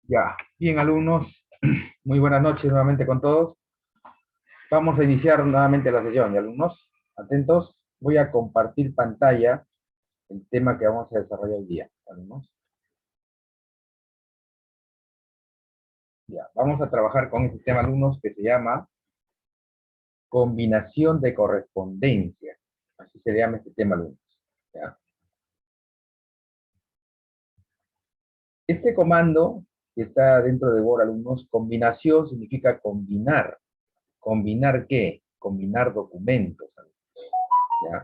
Ya, bien alumnos, muy buenas noches nuevamente con todos. Vamos a iniciar nuevamente la sesión, y alumnos, atentos, voy a compartir pantalla el tema que vamos a desarrollar hoy día, alumnos. Ya, vamos a trabajar con este tema, alumnos, que se llama combinación de correspondencia. Así se llama este tema, alumnos. ¿Ya? Este comando que está dentro de Word, alumnos, combinación significa combinar. ¿Combinar qué? Combinar documentos, ¿ya?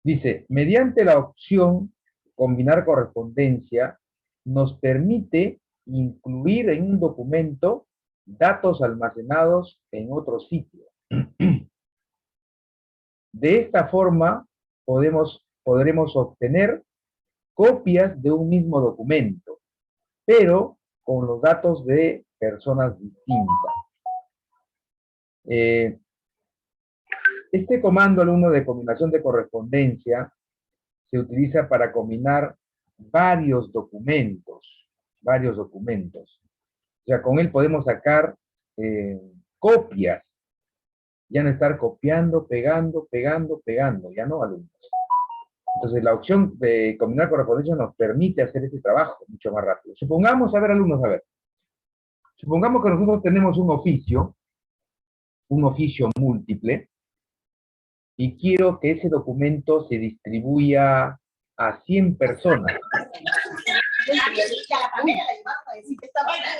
Dice, mediante la opción combinar correspondencia, nos permite incluir en un documento datos almacenados en otro sitio. De esta forma, podremos obtener copias de un mismo documento, pero con los datos de personas distintas. Este comando, alumno, de combinación de correspondencia, se utiliza para combinar varios documentos. O sea, con él podemos sacar copias, ya no estar copiando, pegando, ya no, alumnos. Entonces, la opción de combinar correspondencia nos permite hacer este trabajo mucho más rápido. Supongamos, a ver, alumnos, supongamos que nosotros tenemos un oficio múltiple, y quiero que ese documento se distribuya a 100 personas.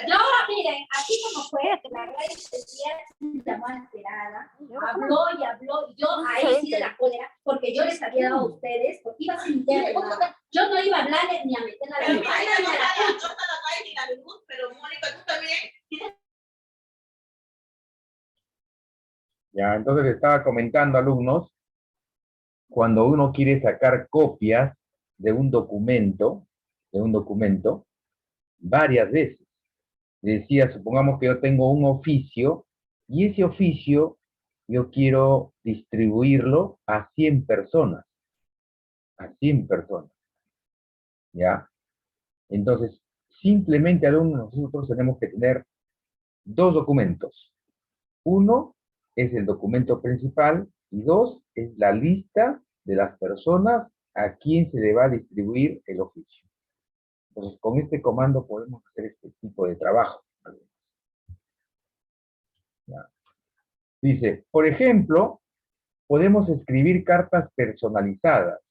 No, miren, así como fue, que la radio se llamó alterada, habló, y yo ahí sí de la cólera, porque yo les había dado a ustedes, porque iba a ser interno. Yo no iba a hablarles ni a meter la luz. Pero Mónica, tú también. Ya, entonces estaba comentando, alumnos, cuando uno quiere sacar copias de un documento, varias veces. Decía, supongamos que yo tengo un oficio, y ese oficio yo quiero distribuirlo a 100 personas. A 100 personas. ¿Ya? Entonces, simplemente, alumnos, nosotros tenemos que tener dos documentos. Uno es el documento principal, y dos es la lista de las personas a quien se le va a distribuir el oficio. Entonces, con este comando podemos hacer este tipo de trabajo. ¿Ya? Dice, por ejemplo, podemos escribir cartas personalizadas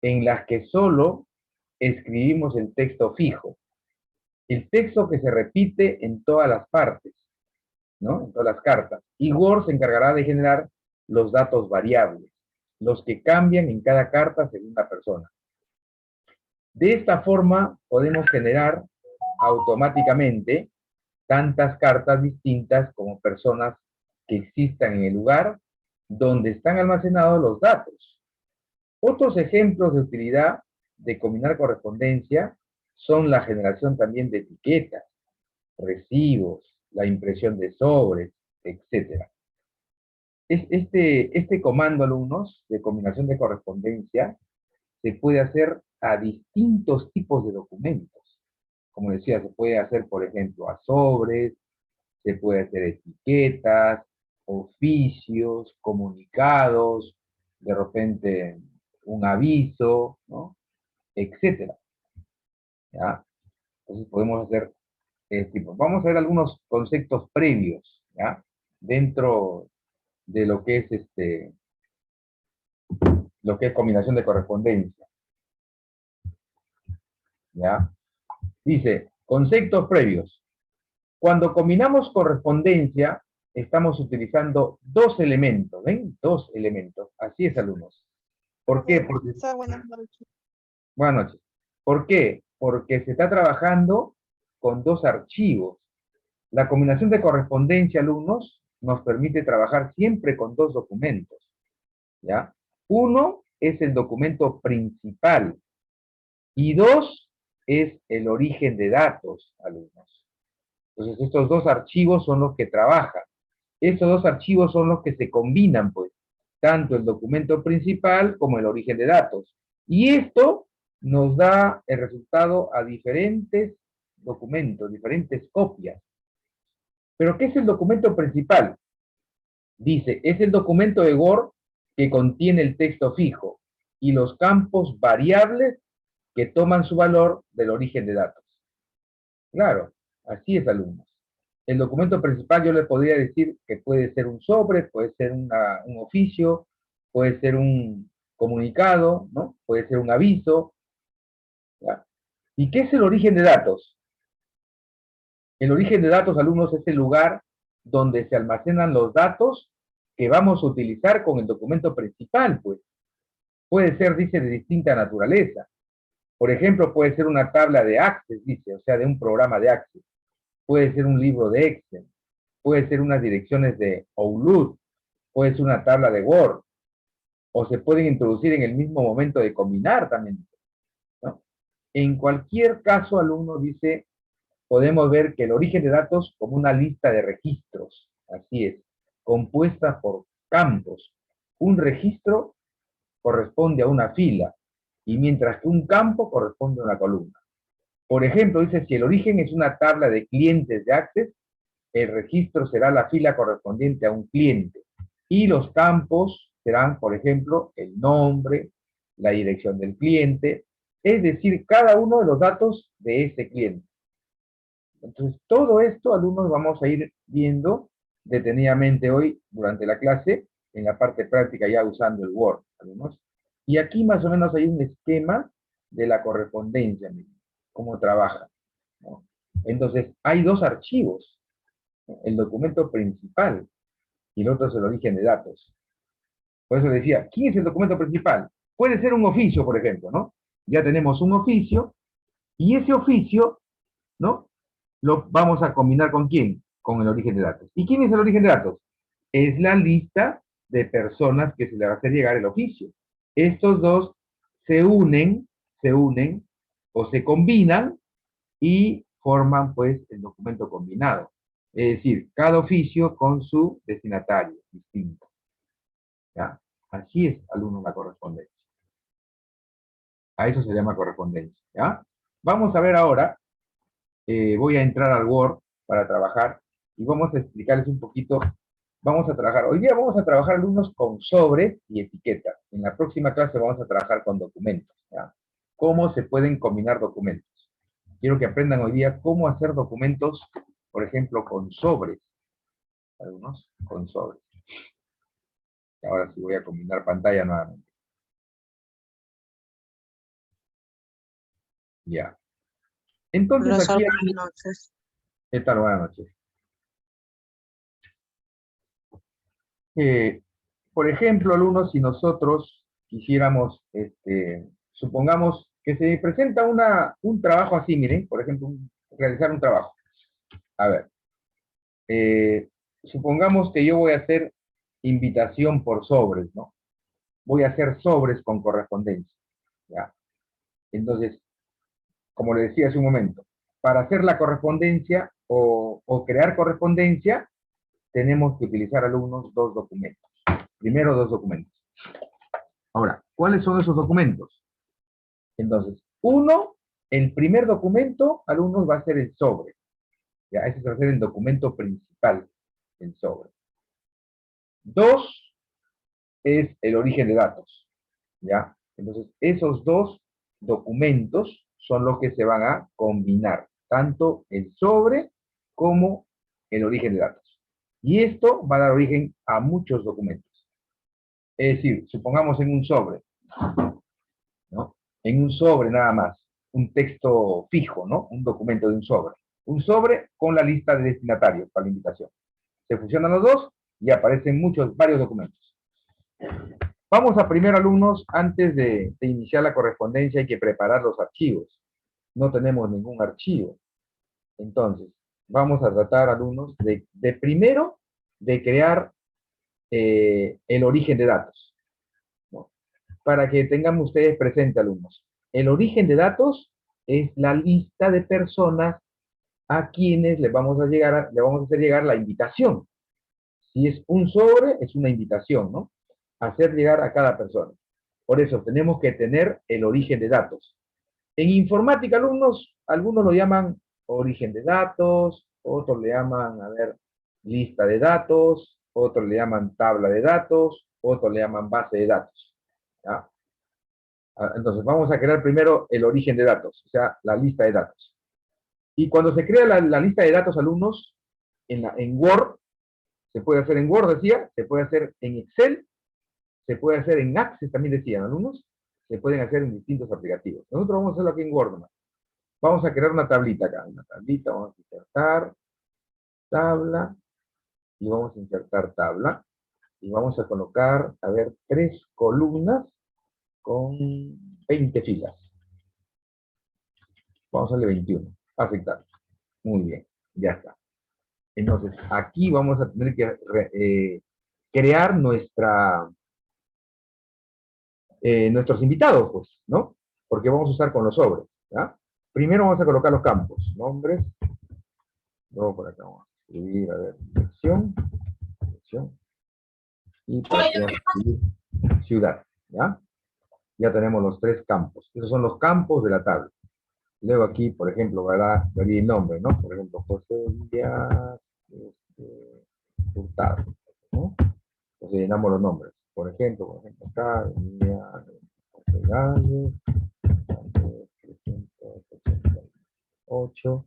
en las que solo escribimos el texto fijo. El texto que se repite en todas las partes, ¿no? En todas las cartas. Y Word se encargará de generar los datos variables, los que cambian en cada carta según la persona. De esta forma podemos generar automáticamente tantas cartas distintas como personas que existan en el lugar donde están almacenados los datos. Otros ejemplos de utilidad de combinar correspondencia son la generación también de etiquetas, recibos, la impresión de sobres, etc. Este comando, alumnos, de combinación de correspondencia, se puede hacer a distintos tipos de documentos. Como decía, se puede hacer, por ejemplo, a sobres, se puede hacer etiquetas, oficios, comunicados, de repente un aviso, ¿no? Etcétera. ¿Ya? Entonces podemos hacer tipo. Vamos a ver algunos conceptos previos, ¿ya? Dentro de lo que es combinación de correspondencia, ¿ya? Dice, conceptos previos. Cuando combinamos correspondencia, estamos utilizando dos elementos, ¿ven? Dos elementos. Así es, alumnos. ¿Por qué? Porque... Buenas noches. Buenas noches. ¿Por qué? Porque se está trabajando con dos archivos. La combinación de correspondencia, alumnos, nos permite trabajar siempre con dos documentos, ¿ya? Uno es el documento principal, y dos es el origen de datos, alumnos. Entonces, estos dos archivos son los que trabajan. Estos dos archivos son los que se combinan, pues, tanto el documento principal como el origen de datos. Y esto nos da el resultado a diferentes documentos, diferentes copias. ¿Pero qué es el documento principal? Dice, es el documento de Word que contiene el texto fijo y los campos variables que toman su valor del origen de datos. Claro, así es, alumnos. El documento principal yo le podría decir que puede ser un sobre, puede ser un oficio, puede ser un comunicado, ¿no? Puede ser un aviso. ¿Ya? ¿Y qué es el origen de datos? El origen de datos, alumnos, es el lugar donde se almacenan los datos que vamos a utilizar con el documento principal, pues. Puede ser, dice, de distinta naturaleza. Por ejemplo, puede ser una tabla de Access, dice, o sea, de un programa de Access. Puede ser un libro de Excel. Puede ser unas direcciones de Outlook. Puede ser una tabla de Word. O se pueden introducir en el mismo momento de combinar también, ¿no? En cualquier caso, alumno dice, podemos ver que el origen de datos como una lista de registros, así es, compuesta por campos. Un registro corresponde a una fila, y mientras que un campo corresponde a una columna. Por ejemplo, dice, si el origen es una tabla de clientes de Access, el registro será la fila correspondiente a un cliente, y los campos serán, por ejemplo, el nombre, la dirección del cliente, es decir, cada uno de los datos de ese cliente. Entonces, todo esto, alumnos, vamos a ir viendo detenidamente hoy durante la clase, en la parte práctica ya usando el Word, alumnos. Y aquí más o menos hay un esquema de la correspondencia, miren, cómo trabaja, ¿no? Entonces, hay dos archivos, ¿no? El documento principal y el otro es el origen de datos. Por eso decía, ¿quién es el documento principal? Puede ser un oficio, por ejemplo, ¿no? Ya tenemos un oficio, y ese oficio, ¿no? Lo vamos a combinar ¿con quién? Con el origen de datos. ¿Y quién es el origen de datos? Es la lista de personas que se le va a hacer llegar el oficio. Estos dos se unen o se combinan y forman pues el documento combinado. Es decir, cada oficio con su destinatario distinto. ¿Ya? Así es, alumnos, la correspondencia. A eso se llama correspondencia. ¿Ya? Vamos a ver ahora, voy a entrar al Word para trabajar y vamos a explicarles un poquito. Vamos a trabajar, hoy día vamos a trabajar, alumnos, con sobres y etiquetas. En la próxima clase vamos a trabajar con documentos. ¿Ya? ¿Cómo se pueden combinar documentos? Quiero que aprendan hoy día cómo hacer documentos, por ejemplo, con sobres. Algunos con sobres. Ahora sí voy a combinar pantalla nuevamente. Ya. Entonces Profesor, aquí buenas hay... noches. ¿Qué tal? Buenas noches. Por ejemplo, alumnos, si nosotros quisiéramos, supongamos que se presenta un trabajo así, miren, por ejemplo, realizar un trabajo. A ver, supongamos que yo voy a hacer invitación por sobres, ¿no? Voy a hacer sobres con correspondencia, ¿ya? Entonces, como le decía hace un momento, para hacer la correspondencia o crear correspondencia, tenemos que utilizar, alumnos, dos documentos. Primero, dos documentos. Ahora, ¿cuáles son esos documentos? Entonces, uno, el primer documento, alumnos, va a ser el sobre. Ya, ese va a ser el documento principal, el sobre. Dos, es el origen de datos. ¿Ya? Entonces, esos dos documentos son los que se van a combinar, tanto el sobre como el origen de datos. Y esto va a dar origen a muchos documentos. Es decir, supongamos en un sobre, ¿no? En un sobre nada más, un texto fijo, ¿no? Un documento de un sobre. Un sobre con la lista de destinatarios para la invitación. Se fusionan los dos y aparecen varios documentos. Vamos a primero, alumnos, antes de iniciar la correspondencia hay que preparar los archivos. No tenemos ningún archivo. Entonces, vamos a tratar, alumnos, de primero de crear el origen de datos, ¿no? Para que tengan ustedes presente, alumnos. El origen de datos es la lista de personas a quienes le vamos a hacer llegar la invitación. Si es un sobre, es una invitación, ¿no? Hacer llegar a cada persona. Por eso tenemos que tener el origen de datos. En informática, alumnos, algunos lo llaman origen de datos, otros le llaman, a ver, lista de datos, otros le llaman tabla de datos, otros le llaman base de datos. ¿Ya? Entonces, vamos a crear primero el origen de datos, o sea, la lista de datos. Y cuando se crea la lista de datos, alumnos, en Word, se puede hacer en Word, decía, se puede hacer en Excel, se puede hacer en Access, también decían alumnos, se pueden hacer en distintos aplicativos. Nosotros vamos a hacerlo aquí en Word nomás. Vamos a crear una tablita acá, una tablita, vamos a insertar tabla, y vamos a insertar tabla, y vamos a colocar, a ver, 3 columnas con 20 filas. Vamos a darle 21, aceptar. Muy bien, ya está. Entonces, aquí vamos a tener que crear nuestros invitados, pues, ¿no? Porque vamos a usar con los sobres, ¿ya? Primero vamos a colocar los campos, nombres, luego por acá vamos a escribir, a ver, dirección, y por aquí vamos a escribir ciudad, ¿ya? Ya tenemos los 3 campos. Esos son los campos de la tabla. Luego aquí, por ejemplo, daría el nombre, ¿no? Por ejemplo, José Díaz Hurtado, ¿no? Entonces llenamos los nombres. Por ejemplo, acá, José Gálvez, 388,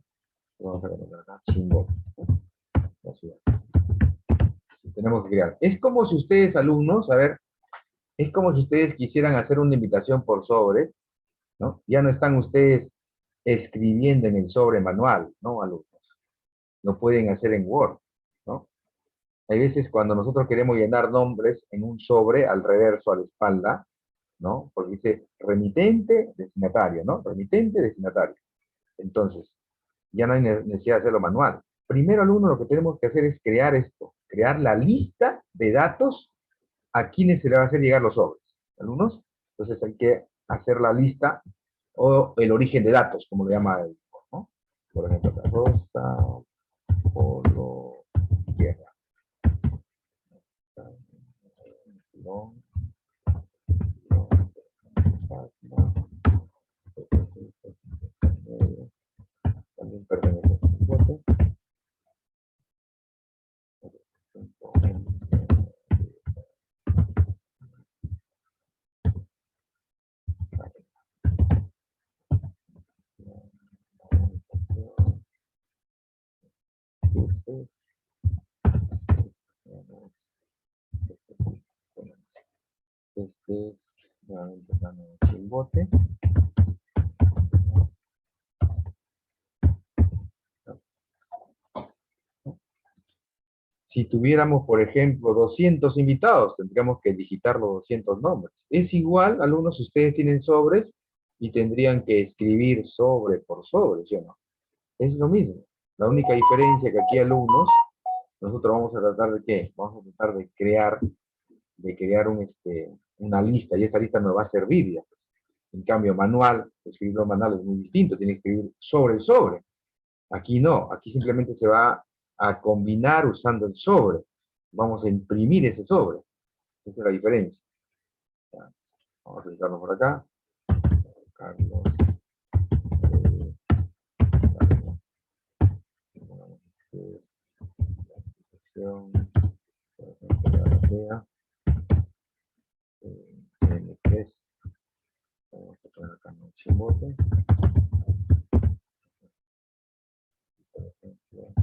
vamos a colocar acá, Chimbote, ¿no? La ciudad. Tenemos que crear. Es como si ustedes, alumnos, a ver, es como si ustedes quisieran hacer una invitación por sobre, ¿no? Ya no están ustedes escribiendo en el sobre manual, ¿no, alumnos? Lo pueden hacer en Word, ¿no? Hay veces cuando nosotros queremos llenar nombres en un sobre, al reverso, a la espalda, ¿no? Porque dice remitente, destinatario, ¿no? Remitente, destinatario. Entonces, ya no hay necesidad de hacerlo manual. Primero, alumno, lo que tenemos que hacer es crear esto, crear la lista de datos a quienes se le va a hacer llegar los sobres. ¿Alumnos? Entonces hay que hacer la lista o el origen de datos, como lo llama el, ¿no? Por ejemplo, la Rosa, Polo, Tierra. No, también pertenece a un bote. Este es nuevamente un chimbote. Si tuviéramos, por ejemplo, 200 invitados, tendríamos que digitar los 200 nombres. Es igual, alumnos, ustedes tienen sobres y tendrían que escribir sobre por sobre, ¿sí o no? Es lo mismo. La única diferencia que aquí, alumnos, nosotros vamos a tratar de ¿qué? Vamos a tratar de crear una lista, y esa lista nos va a servir ya. En cambio, manual, escribirlo manual es muy distinto, tiene que escribir sobre el sobre. Aquí no, aquí simplemente se va a combinar usando el sobre. Vamos a imprimir ese sobre. Esa es la diferencia. Ya. Vamos a ubicarlo por acá. Carlos. N3. Vamos a poner acá un chimbote. Por ejemplo,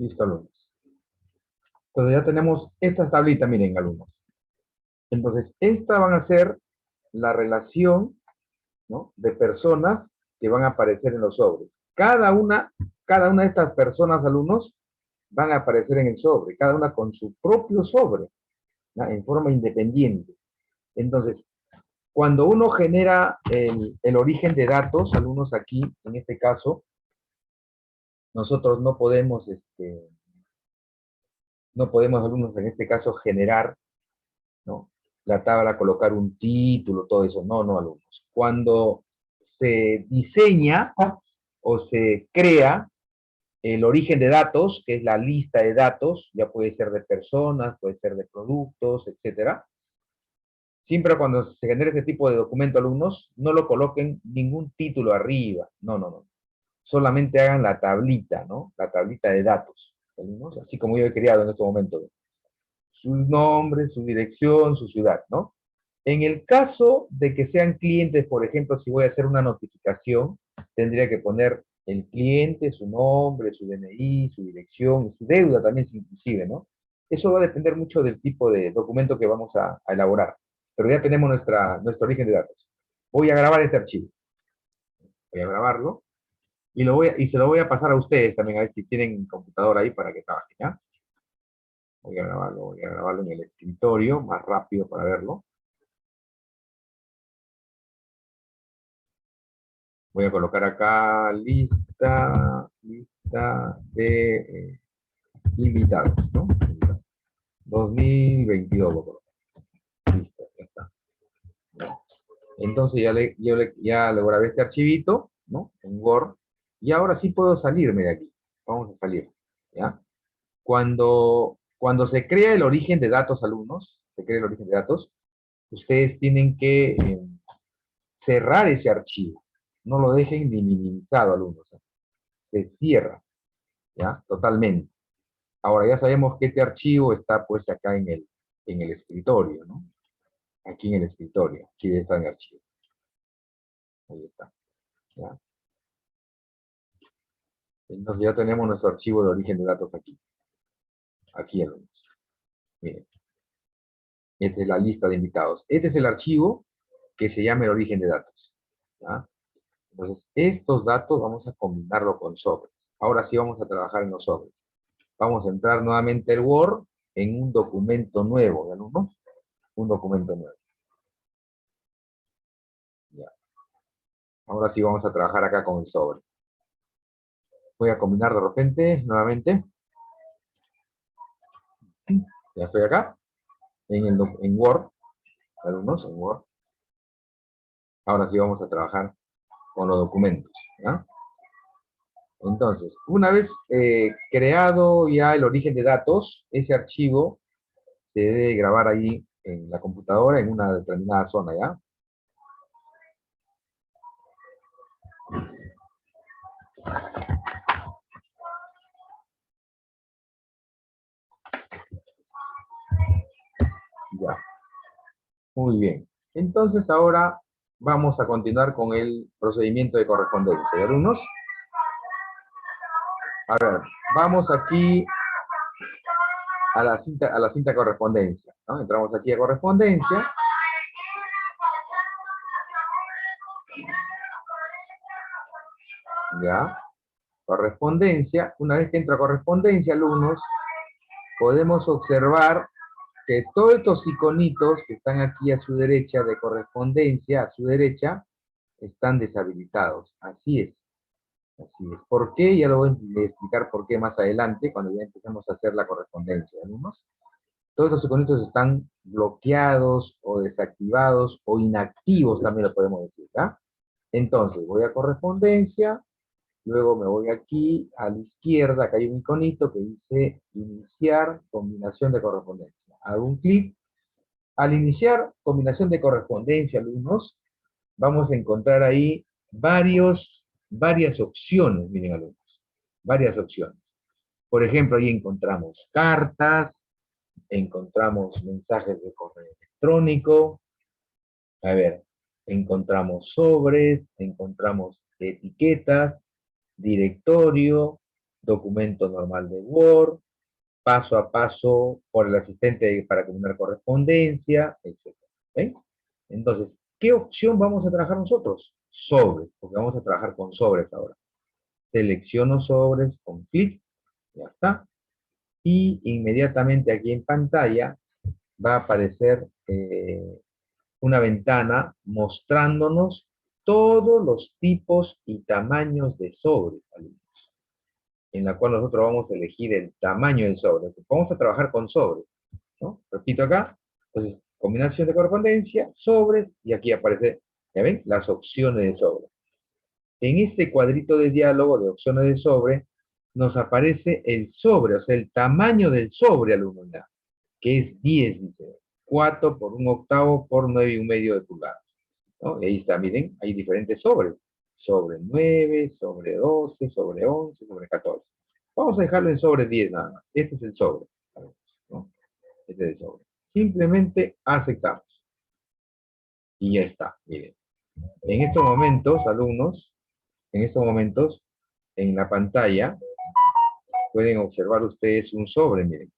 Listo, alumnos. Entonces ya tenemos estas tablitas, miren, alumnos. Entonces, esta van a ser la relación, ¿no?, de personas que van a aparecer en los sobres. Cada una de estas personas, alumnos, van a aparecer en el sobre, cada una con su propio sobre, ¿no?, en forma independiente. Entonces, cuando uno genera el origen de datos, alumnos, aquí, en este caso, nosotros no podemos, alumnos, en este caso, generar, ¿no?, la tabla, colocar un título, todo eso. No, no, alumnos. Cuando se diseña o se crea el origen de datos, que es la lista de datos, ya puede ser de personas, puede ser de productos, etcétera. Siempre cuando se genere este tipo de documento, alumnos, no lo coloquen ningún título arriba. No, no, no. Solamente hagan la tablita, ¿no? La tablita de datos, alumnos, así como yo he creado en este momento. Su nombre, su dirección, su ciudad, ¿no? En el caso de que sean clientes, por ejemplo, si voy a hacer una notificación, tendría que poner el cliente, su nombre, su DNI, su dirección, su deuda también, inclusive, ¿no? Eso va a depender mucho del tipo de documento que vamos a elaborar. Pero ya tenemos nuestro origen de datos. Voy a grabar este archivo. Voy a grabarlo. Y se lo voy a pasar a ustedes también, a ver si tienen computadora ahí para que trabajen, ¿ya? Voy a grabarlo en el escritorio, más rápido para verlo. Voy a colocar acá lista de invitados, ¿no? 2022 voy a colocar. Listo, ya está. ¿No? Entonces ya le grabé este archivito, ¿no?, en Word. Y ahora sí puedo salirme de aquí. Vamos a salir, ¿ya? Cuando se crea el origen de datos, alumnos, se crea el origen de datos, ustedes tienen que cerrar ese archivo. No lo dejen ni minimizado, alumnos. Se cierra, ¿ya? Totalmente. Ahora ya sabemos que este archivo está pues acá en el escritorio, ¿no? Aquí en el escritorio. Aquí está en el archivo. Ahí está, ¿ya? Entonces ya tenemos nuestro archivo de origen de datos aquí. Aquí, alumnos. Miren. Esta es la lista de invitados. Este es el archivo que se llama el origen de datos, ¿ya? Entonces, estos datos vamos a combinarlo con sobres. Ahora sí vamos a trabajar en los sobres. Vamos a entrar nuevamente al Word en un documento nuevo, ¿ya, alumnos? Un documento nuevo. Ya. Ahora sí vamos a trabajar acá con el sobre. Voy a combinar de repente, nuevamente. Ya estoy acá, en Word, alumnos, en Word. Ahora sí vamos a trabajar con los documentos, ¿ya? Entonces, una vez creado ya el origen de datos, ese archivo se debe grabar ahí en la computadora en una determinada zona, ¿ya? Ya. Muy bien. Entonces ahora vamos a continuar con el procedimiento de correspondencia. ¿Ya, alumnos? A ver, vamos aquí a la cinta correspondencia, ¿no? Entramos aquí a correspondencia. Ya. Correspondencia. Una vez que entro a correspondencia, alumnos, podemos observar que todos estos iconitos que están aquí a su derecha de correspondencia, a su derecha, están deshabilitados. Así es. Así es. ¿Por qué? Ya lo voy a explicar por qué más adelante, cuando ya empecemos a hacer la correspondencia, alumnos. Todos los iconitos están bloqueados o desactivados o inactivos, también lo podemos decir, ¿ya? Entonces, voy a correspondencia, luego me voy aquí a la izquierda, acá hay un iconito que dice iniciar combinación de correspondencia. Hago un clic. Al iniciar combinación de correspondencia, alumnos, vamos a encontrar ahí varias opciones, miren, alumnos, varias opciones. Por ejemplo, ahí encontramos cartas, encontramos mensajes de correo electrónico, a ver, encontramos sobres, encontramos etiquetas, directorio, documento normal de Word, paso a paso por el asistente para combinar correspondencia, etc. ¿Ven? Entonces, ¿qué opción vamos a trabajar nosotros? Sobres, porque vamos a trabajar con sobres ahora. Selecciono sobres con clic, ya está. Y inmediatamente aquí en pantalla va a aparecer una ventana mostrándonos todos los tipos y tamaños de sobres, en la cual nosotros vamos a elegir el tamaño del sobre. Vamos a trabajar con sobres, ¿no? Repito acá, entonces, combinación de correspondencia, sobres, y aquí aparece, ¿ya ven? Las opciones de sobre. En este cuadrito de diálogo de opciones de sobre, nos aparece el sobre, o sea, el tamaño del sobre, alumno, que es 10, dice, 4 por 1/8 por 9,1 de pulgadas, ¿no? Y ahí está, miren, hay diferentes sobres. Sobre 9, sobre 12, sobre 11, sobre 14. Vamos a dejarlo en sobre 10 nada más. Este es el sobre, ¿no? Este es el sobre. Simplemente aceptamos. Y ya está, miren. En estos momentos, alumnos, en estos momentos, en la pantalla, pueden observar ustedes un sobre, miren.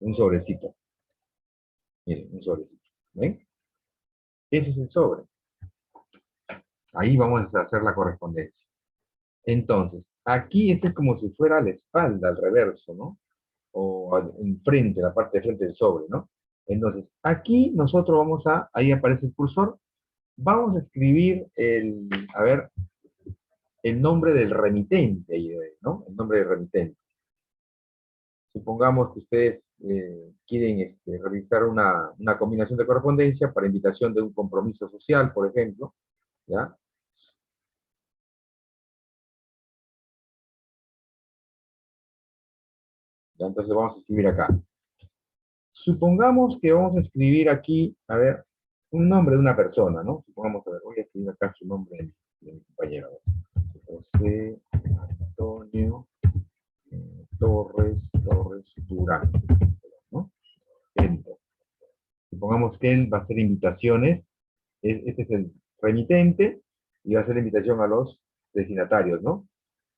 Un sobrecito. Miren, un sobrecito. ¿Ven? Ese es el sobre. Ahí vamos a hacer la correspondencia. Entonces, aquí este es como si fuera la espalda, al reverso, ¿no? O enfrente, la parte de frente del sobre, ¿no? Entonces, aquí nosotros vamos a, ahí aparece el cursor, vamos a escribir a ver, el nombre del remitente, ¿no? El nombre del remitente. Supongamos que ustedes quieren realizar una combinación de correspondencia para invitación de un compromiso social, por ejemplo, ¿ya? Entonces vamos a escribir acá. Supongamos que vamos a escribir aquí, a ver, un nombre de una persona, ¿no? Supongamos, a ver, voy a escribir acá su nombre de mi compañero. José Antonio Torres Durán, ¿no? Enter. Supongamos que él va a hacer invitaciones, este es el remitente, y va a hacer la invitación a los destinatarios, ¿no?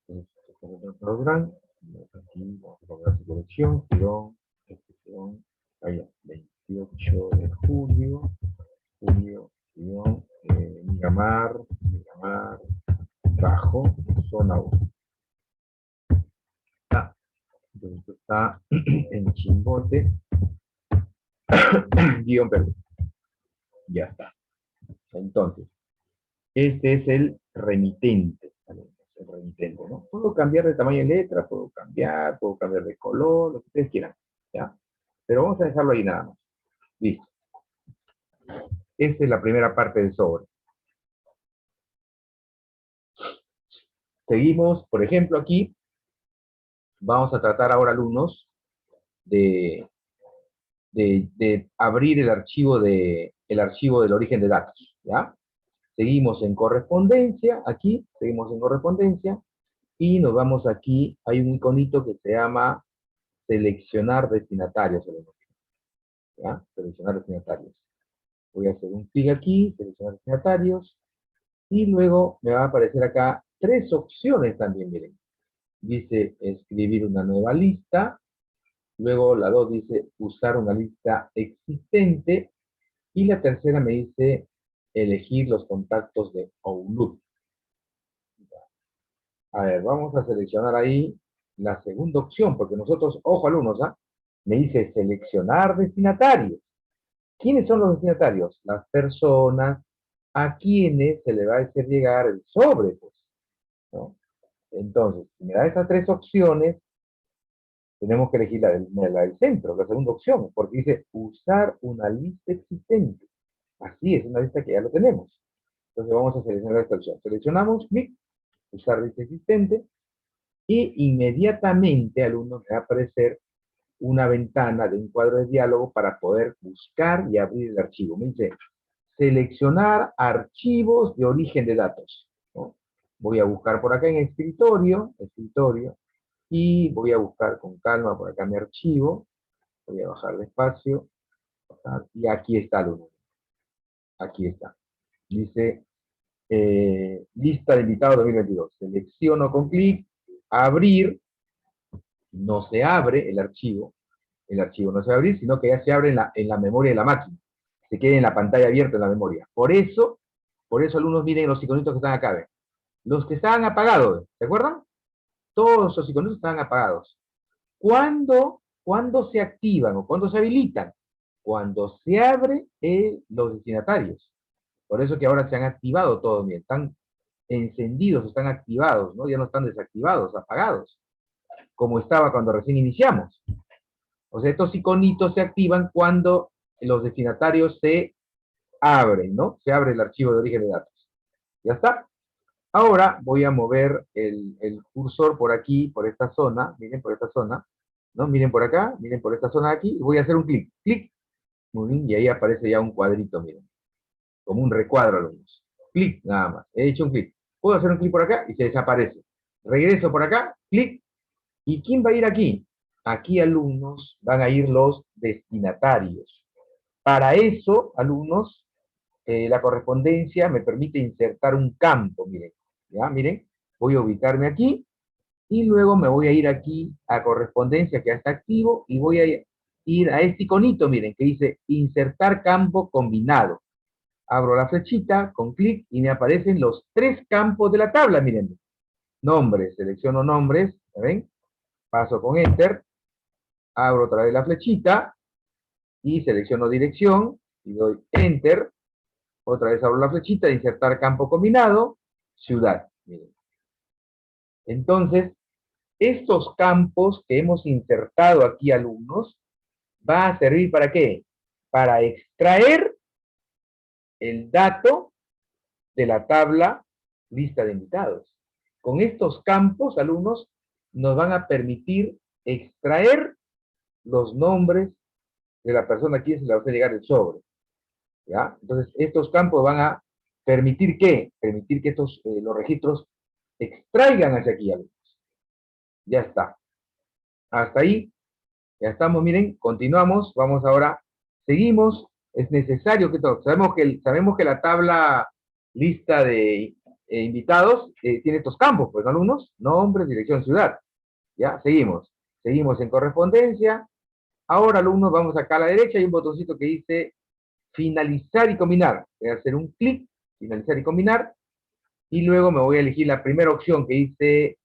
Entonces, Durán, aquí vamos a poner su colección, allá, 28 de julio, Miramar, bajo, zona 1. Ah, entonces está en Chimbote, guión Perú. Ya está. Entonces, este es el remitente. El remitente, ¿no? Puedo cambiar de tamaño de letra, puedo cambiar de color, lo que ustedes quieran, ¿ya? Pero vamos a dejarlo ahí nada más. Listo. Esta es la primera parte del sobre. Seguimos, por ejemplo, aquí, vamos a tratar ahora, alumnos, de abrir el archivo del origen de datos, ¿ya? Seguimos en correspondencia, aquí, seguimos en correspondencia, y nos vamos aquí, hay un iconito que se llama seleccionar destinatarios, ¿ya? Seleccionar destinatarios. Voy a hacer un clic aquí, seleccionar destinatarios, y luego me va a aparecer acá 3 opciones también, miren. Dice escribir una nueva lista, luego la 2 dice usar una lista existente, y la tercera me dice elegir los contactos de Outlook. A ver, vamos a seleccionar ahí la segunda opción, porque nosotros, ojo alumnos, ¿ah? Me dice seleccionar destinatarios. ¿Quiénes son los destinatarios? Las personas a quienes se le va a hacer llegar el sobre, pues, ¿no? Entonces, si me da esas 3 opciones, tenemos que elegir la del centro, la segunda opción, porque dice usar una lista existente. Así es, una lista que ya lo tenemos. Entonces vamos a seleccionar esta opción. Seleccionamos, clic, usar lista existente, y inmediatamente, alumnos, me va a aparecer una ventana de un cuadro de diálogo para poder buscar y abrir el archivo. Me dice, seleccionar archivos de origen de datos, ¿no? Voy a buscar por acá en escritorio, y voy a buscar con calma por acá mi archivo. Voy a bajar despacio, y aquí está, alumnos. Aquí está. Dice, lista de invitados 2022. Selecciono con clic, abrir, no se abre el archivo, El archivo no se va a abrir, sino que ya se abre en la memoria de la máquina. Se queda en la pantalla abierta en la memoria. Por eso, alumnos, miren los iconitos que están acá, ¿ven? Los que estaban apagados, ¿se acuerdan? Todos los iconitos estaban apagados. ¿Cuándo se activan o cuándo se habilitan? Cuando se abre los destinatarios. Por eso que ahora se han activado todos, miren, están encendidos, están activados, ¿no? Ya no están desactivados, apagados, como estaba cuando recién iniciamos. O sea, estos iconitos se activan cuando los destinatarios se abren, ¿no? Se abre el archivo de origen de datos. ¿Ya está? Ahora voy a mover el cursor por aquí, por esta zona, miren por esta zona, ¿no? Miren por acá, miren por esta zona de aquí, y voy a hacer un clic, clic, muy bien, y ahí aparece ya un cuadrito, miren, como un recuadro, alumnos. Clic, nada más, he hecho un clic. Puedo hacer un clic por acá y se desaparece. Regreso por acá, clic, ¿y quién va a ir aquí? Aquí, alumnos, van a ir los destinatarios. Para eso, alumnos, la correspondencia me permite insertar un campo, miren. ¿Ya? Miren, voy a ubicarme aquí y luego me voy a ir aquí a correspondencia que ya está activo y voy a ir a este iconito, miren, que dice insertar campo combinado. Abro la flechita con clic y me aparecen los 3 campos de la tabla, miren. Nombres, selecciono nombres, ¿ven? Paso con Enter, abro otra vez la flechita y selecciono dirección y doy Enter. Otra vez abro la flechita de insertar campo combinado, ciudad. Miren. Entonces, estos campos que hemos insertado aquí, alumnos, va a servir ¿para qué? Para extraer el dato de la tabla lista de invitados. Con estos campos, alumnos, nos van a permitir extraer los nombres de la persona a quien se le va a hacer llegar el sobre. ¿Ya? Entonces, estos campos van a permitir que los registros extraigan hacia aquí, alumnos. Ya está. Hasta ahí, ya estamos, miren, continuamos, vamos ahora, seguimos, es necesario que todo, sabemos que la tabla lista de invitados tiene estos campos, pues, ¿no, alumnos? Nombre, dirección, ciudad. Ya, seguimos en correspondencia. Ahora, alumnos, vamos acá a la derecha, hay un botoncito que dice finalizar y combinar. Voy a hacer un clic, finalizar y combinar, y luego me voy a elegir la primera opción que dice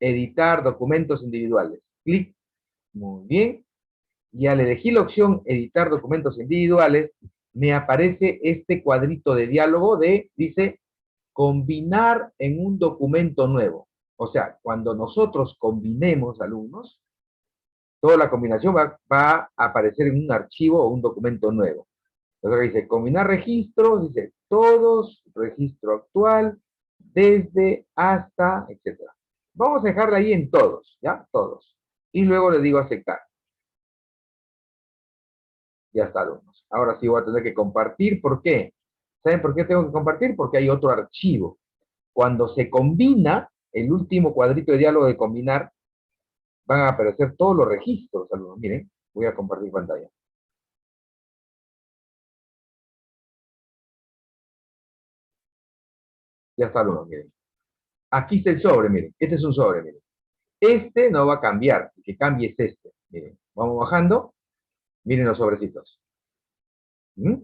editar documentos individuales. Clic, muy bien, y al elegir la opción editar documentos individuales, me aparece este cuadrito de diálogo dice, combinar en un documento nuevo. O sea, cuando nosotros combinemos, alumnos, toda la combinación va a aparecer en un archivo o un documento nuevo. Entonces dice, combinar registros, dice, todos, registro actual, desde, hasta, etc. Vamos a dejarla ahí en todos, ¿ya? Todos. Y luego le digo aceptar. Ya está, alumnos. Ahora sí voy a tener que compartir. ¿Por qué? ¿Saben por qué tengo que compartir? Porque hay otro archivo. Cuando se combina, el último cuadrito de diálogo de combinar, van a aparecer todos los registros, alumnos. Miren, voy a compartir pantalla. Ya está, alumnos, miren. Aquí está el sobre, miren. Este es un sobre, miren. Este no va a cambiar. El que cambie es este. Miren, vamos bajando. Miren los sobrecitos. ¿Mm?